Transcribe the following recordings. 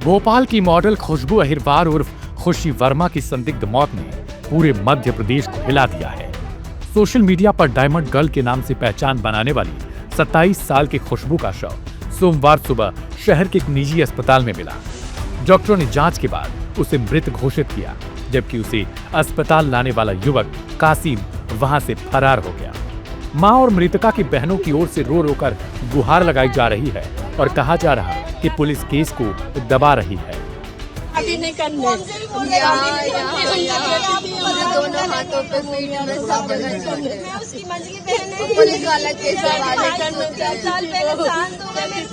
भोपाल की मॉडल खुशबू अहिरवार उर्फ खुशी वर्मा की संदिग्ध मौत ने पूरे मध्य प्रदेश को हिला दिया है। सोशल मीडिया पर डायमंड गर्ल के नाम से पहचान बनाने वाली 27 साल की खुशबू का शव सोमवार सुबह शहर के एक निजी अस्पताल में मिला। डॉक्टरों ने जांच के बाद उसे मृत घोषित किया, जबकि उसे अस्पताल लाने वाला युवक कासिम वहां से फरार हो गया। मां और मृतका की बहनों की ओर से रो रो कर गुहार लगाई जा रही है और कहा जा रहा है कि पुलिस केस को दबा रही है। अभी नहीं करने दोनों हाथों पे पीठ में सब जगह पुलिस वाला केस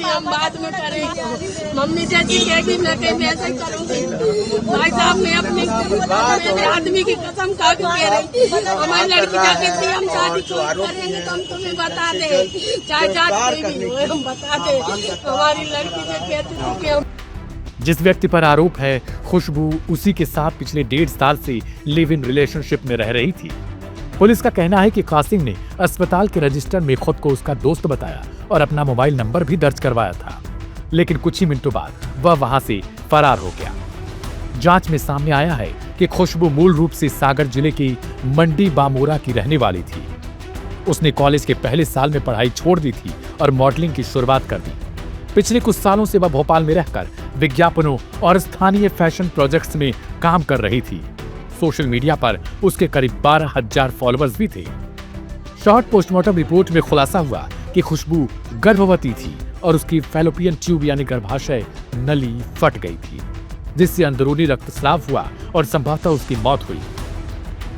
हम बाद में करेंगे। मम्मी चाची कहेगी मैं ऐसे करूंगी। भाई साहब मैं अपने मेरे आदमी की कसम खा के कह रही, हमारी लड़की जाके हम शादी करेंगे तो हम तुम्हें बता दे, चाहे जात कोई भी हो हम बता दे। हमारी लड़की से कहती थी जिस व्यक्ति पर आरोप है खुशबू उसी के साथ पिछले 1.5 साल से लिव इन रिलेशनशिप में रह रही थी। पुलिस का कहना है कि कासिम ने अस्पताल के रजिस्टर में खुद को उसका दोस्त बताया और अपना मोबाइल नंबर भी दर्ज करवाया था, लेकिन कुछ ही मिनटों बाद वह वहां से फरार हो गया। जांच में सामने आया है कि खुशबू मूल रूप से सागर जिले की मंडी बामोरा की रहने वाली थी। उसने कॉलेज के पहले साल में पढ़ाई छोड़ दी थी और मॉडलिंग की शुरुआत कर दी। पिछले कुछ सालों से वह भोपाल में रहकर विज्ञापनों और स्थानीय फैशन प्रोजेक्ट्स में काम कर रही थी। सोशल मीडिया पर उसके करीब 12,000 फॉलोअर्स भी थे। शॉर्ट पोस्टमार्टम रिपोर्ट में खुलासा हुआ कि खुशबू गर्भवती थी और उसकी फैलोपियन ट्यूब यानी गर्भाशय नली फट गई थी, जिससे अंदरूनी रक्तस्राव हुआ और संभवतः उसकी मौत हुई।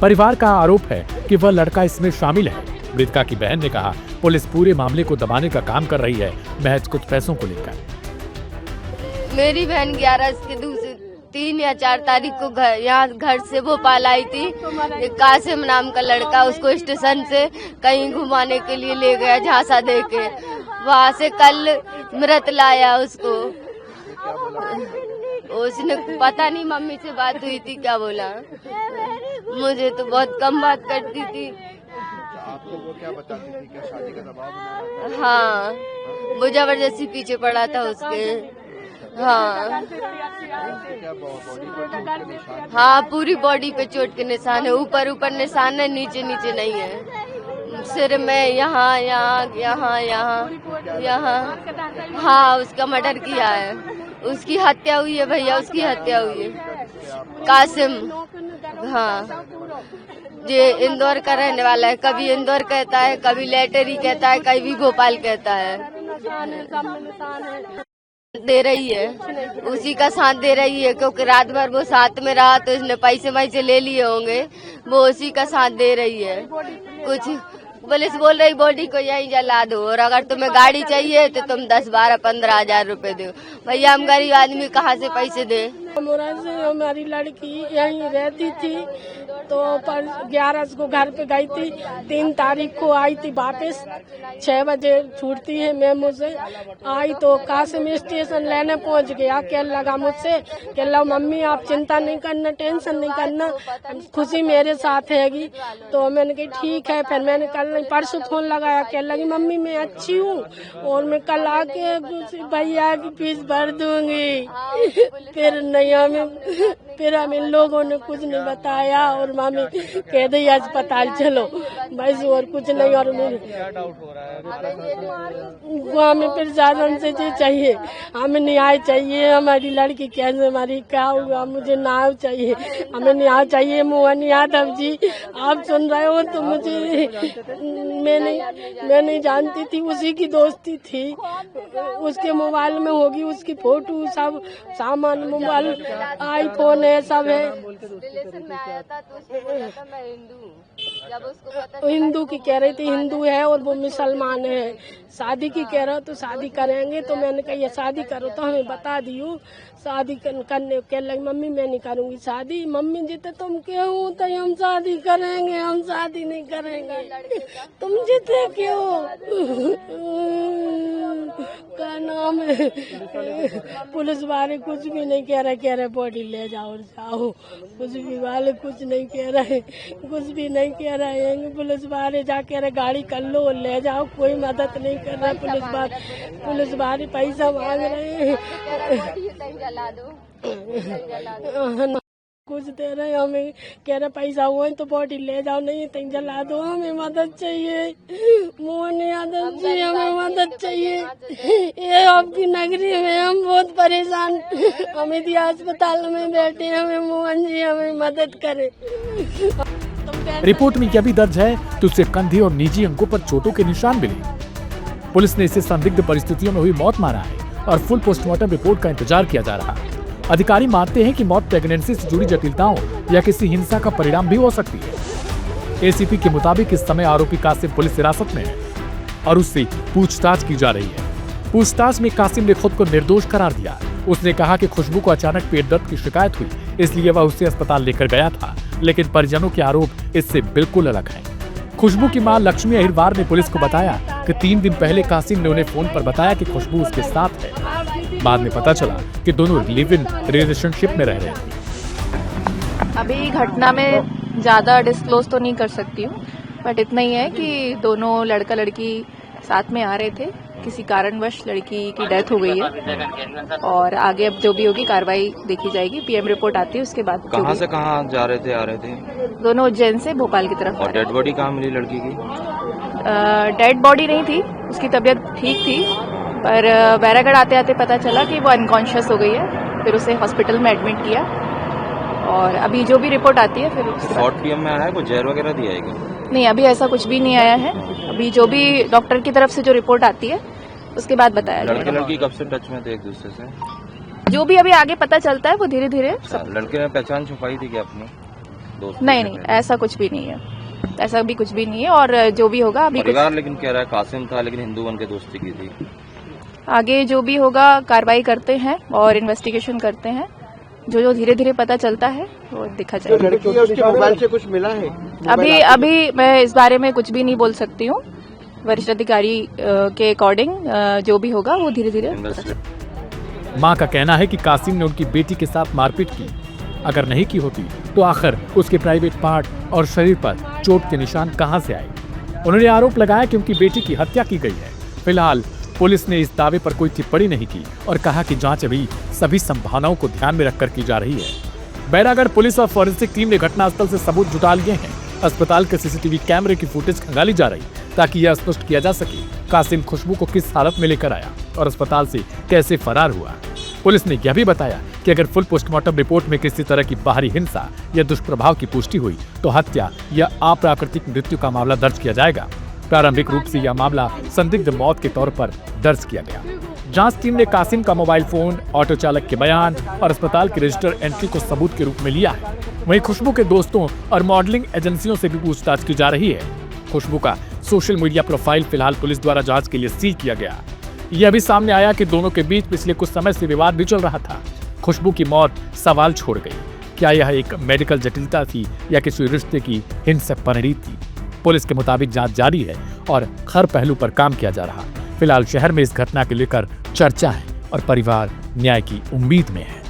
परिवार का आरोप है कि वह लड़का इसमें शामिल है। मृतका की बहन ने कहा, पुलिस पूरे मामले को दबाने का काम कर रही है, महज कुछ पैसों को लेकर। मेरी बहन 3 या 4 तारीख को यहाँ घर से भोपाल आई थी। एक कासिम नाम का लड़का उसको स्टेशन से कहीं घुमाने के लिए ले गया झांसा देके। वहाँ से कल मृत लाया उसको। उसने पता नहीं मम्मी से बात हुई थी क्या बोला, मुझे तो बहुत कम बात करती थी। आपको वो क्या बताती थी, क्या शादी का दबाव बना रहा था? हाँ, वो जबरदस्ती पीछे पड़ा था उसके। हाँ हाँ, पूरी बॉडी पे चोट के निशान है, ऊपर ऊपर निशान है, नीचे नीचे नहीं है। सिर में यहाँ यहाँ यहाँ यहाँ यहाँ। हाँ, उसका मर्डर किया है, उसकी हत्या हुई है भैया, उसकी हत्या हुई है। कासिम, हाँ, ये इंदौर का रहने वाला है। कभी इंदौर कहता है, कभी लेटरी कहता है, कभी भोपाल कहता है। दे रही है, उसी का साथ दे रही है, क्योंकि रात भर वो साथ में रहा तो इसने पैसे ले लिए होंगे, वो उसी का साथ दे रही है। कुछ पुलिस बोल रही बॉडी को यहीं जला दो, और अगर तुम्हें गाड़ी चाहिए तो तुम 10, 12, 15 हजार रुपए दो। भैया हम गरीब आदमी कहाँ से पैसे दे। हमारी लड़की यहीं रहती थी तो 11 को घर पे गई थी। 3 तारीख को आई थी वापस, 6 बजे छूटती है मेमो से। आई तो कासिम स्टेशन लेने पहुंच गया। कह लगा मुझसे, कह लो मम्मी आप चिंता नहीं करना, टेंशन नहीं करना, खुशी मेरे साथ हैगी। तो मैंने कहा ठीक है। फिर मैंने कल परसों फोन लगाया, कह लगी मम्मी मैं अच्छी हूँ और मैं कल आके भैया की फीस भर दूंगी। फिर हमें लोगों ने कुछ नहीं बताया और मामी कह दी अस्पताल चलो, बस और कुछ नहीं। और हमें फिर ज्यादा से चाहिए, हमें न्याय चाहिए। हमारी लड़की कैसे हमारी क्या हुआ, मुझे न्याय चाहिए, हमें न्याय चाहिए। मोहन यादव जी आप सुन रहे हो तो मुझे, मैं नहीं जानती थी, उसी की दोस्ती थी, उसके मोबाइल में होगी उसकी फोटो, सब सामान, मोबाइल, आईफोन है, सब है। रिलेशन में आया था तो उसने बोला था मैं हिंदू हूँ। जब उसको पता हिंदू की कह रही थी, हिंदू है और वो मुसलमान है। शादी की कह रहा तो शादी करेंगे। तो मैंने कहा ये शादी करो तो हमें बता दियो, शादी करने कह लगी मम्मी मैं नहीं करूँगी शादी। मम्मी जीते तुम क्यों, तो हम शादी करेंगे, हम शादी नहीं करेंगे। तुम जीते क्यों, क्या नाम है। पुलिस वाले कुछ भी नहीं कह रहे बॉडी ले जाओ और जाओ, कुछ भी वाले कुछ नहीं कह रहे, कुछ भी नहीं कह रहे हैं पुलिस वाले, जाके अरे गाड़ी कर लो ले जाओ, कोई मदद नहीं कर रहा। पुलिस वाले पैसा मांग रहे हैं, कुछ दे रहे हैं हमें, कह रहे पैसा हुआ तो बॉडी ले जाओ, नहीं तो जला दो, हमें मदद चाहिए, मोहन यादव जी हमें मदद चाहिए। ये आपकी नगरी में हम बहुत परेशान, हम यदि अस्पताल में बैठे हैं, हमें मोहन जी हमें मदद करें। रिपोर्ट में यह भी दर्ज है कि उसे कंधे और निजी अंगों पर चोटों के निशान मिले। पुलिस ने इसे संदिग्ध परिस्थितियों में हुई मौत माना है और फुल पोस्टमार्टम रिपोर्ट का इंतजार किया जा रहा है। अधिकारी मानते हैं कि मौत प्रेगनेंसी से जुड़ी जटिलताओं या किसी हिंसा का परिणाम भी हो सकती है। एसीपी के मुताबिक इस समय आरोपी कासिम पुलिस हिरासत में है और उससे पूछताछ की जा रही है। पूछताछ में कासिम ने खुद को निर्दोष करार दिया। उसने कहा कि खुशबू को अचानक पेट दर्द की शिकायत हुई, इसलिए वह उसे अस्पताल लेकर गया था, लेकिन परिजनों के आरोप इससे बिल्कुल अलग हैं। खुशबू की मां लक्ष्मी अहिरवार ने पुलिस को बताया कि 3 दिन पहले कासिम ने उन्हें फोन पर बताया कि खुशबू उसके साथ है। बाद में पता चला कि दोनों लिव इन रिलेशनशिप में रह रहे थे। अभी घटना में ज्यादा डिस्क्लोज तो नहीं कर सकती हूँ, बट इतना ही है कि दोनों लड़का लड़की साथ में आ रहे थे, किसी कारणवश लड़की की डेथ हो गई है और आगे अब जो भी होगी कार्रवाई देखी जाएगी। पीएम रिपोर्ट आती है उसके बाद। कहाँ से कहाँ जा रहे थे, आ रहे थे? दोनों उज्जैन से भोपाल की तरफ। और डेड बॉडी कहाँ मिली लड़की की? डेड बॉडी नहीं थी, उसकी तबीयत ठीक थी, पर बैरागढ़ आते आते पता चला कि वो अनकॉन्शियस हो गई है। फिर उसे हॉस्पिटल में एडमिट किया और अभी जो भी रिपोर्ट आती है फिर शॉर्ट पीएम में आया है, कोई जहर वगैरह दिया है क्या? नहीं, अभी ऐसा कुछ भी नहीं आया है। अभी जो भी डॉक्टर की तरफ से जो रिपोर्ट आती है उसके बाद बताया जाएगा। लड़की कब से टच में थे एक दूसरे से? जो भी अभी आगे पता चलता है वो धीरे धीरे। लड़के ने पहचान छुपाई थी क्या अपनी दोस्त? नहीं, ऐसा कुछ भी नहीं है, ऐसा भी कुछ भी नहीं है। और जो भी होगा अभी परिवार लेकिन कह रहा है कासिम था, लेकिन हिंदू बन के दोस्ती की थी। आगे जो भी होगा कार्रवाई करते हैं और इन्वेस्टिगेशन करते हैं। जो धीरे धीरे पता चलता है वो दिखा जाएगा। लड़की है उसके मोबाइल से कुछ मिला है? अभी मैं इस बारे में कुछ भी नहीं बोल सकती हूँ। वरिष्ठ अधिकारी के अकॉर्डिंग जो भी होगा वो धीरे धीरे। मां का कहना है कि कासिम ने उनकी बेटी के साथ मारपीट की। अगर नहीं की होती तो आखिर उसके प्राइवेट पार्ट और शरीर पर चोट के निशान कहां से आए। उन्होंने आरोप लगाया कि उनकी बेटी की हत्या की गई है। फिलहाल पुलिस ने इस दावे पर कोई टिप्पणी नहीं की और कहा कि जांच अभी सभी संभावनाओं को ध्यान में रखकर की जा रही है। बैरागढ़ पुलिस और फॉरेंसिक टीम ने घटनास्थल से सबूत जुटा लिए हैं। अस्पताल के सीसीटीवी कैमरे की फुटेज खंगाली जा रही ताकि यह स्पष्ट किया जा सके कासिम खुशबू को किस हालत में लेकर आया और अस्पताल से कैसे फरार हुआ। पुलिस ने यह भी बताया कि अगर फुल पोस्टमार्टम रिपोर्ट में किसी तरह की बाहरी हिंसा या दुष्प्रभाव की पुष्टि हुई तो हत्या या अप्राकृतिक मृत्यु का मामला दर्ज किया जाएगा। प्रारंभिक रूप से यह मामला संदिग्ध मौत के तौर पर दर्ज किया गया। जांच टीम ने कासिम का मोबाइल फोन, ऑटो चालक के बयान और अस्पताल की रजिस्टर एंट्री को सबूत के रूप में लिया है। वहीं खुशबू के दोस्तों और मॉडलिंग एजेंसियों से भी पूछताछ की जा रही है। खुशबू का सोशल मीडिया प्रोफाइल फिलहाल पुलिस द्वारा जांच के लिए सील किया गया। यह भी सामने आया कि दोनों के बीच पिछले कुछ समय से विवाद भी चल रहा था। खुशबू की मौत सवाल छोड़ गई। क्या यह एक मेडिकल जटिलता थी या किसी रिश्ते की हिंसक परिणति थी? पुलिस के मुताबिक जांच जारी है और हर पहलू पर काम किया जा रहा है। फिलहाल शहर में इस घटना को लेकर चर्चा है और परिवार न्याय की उम्मीद में है।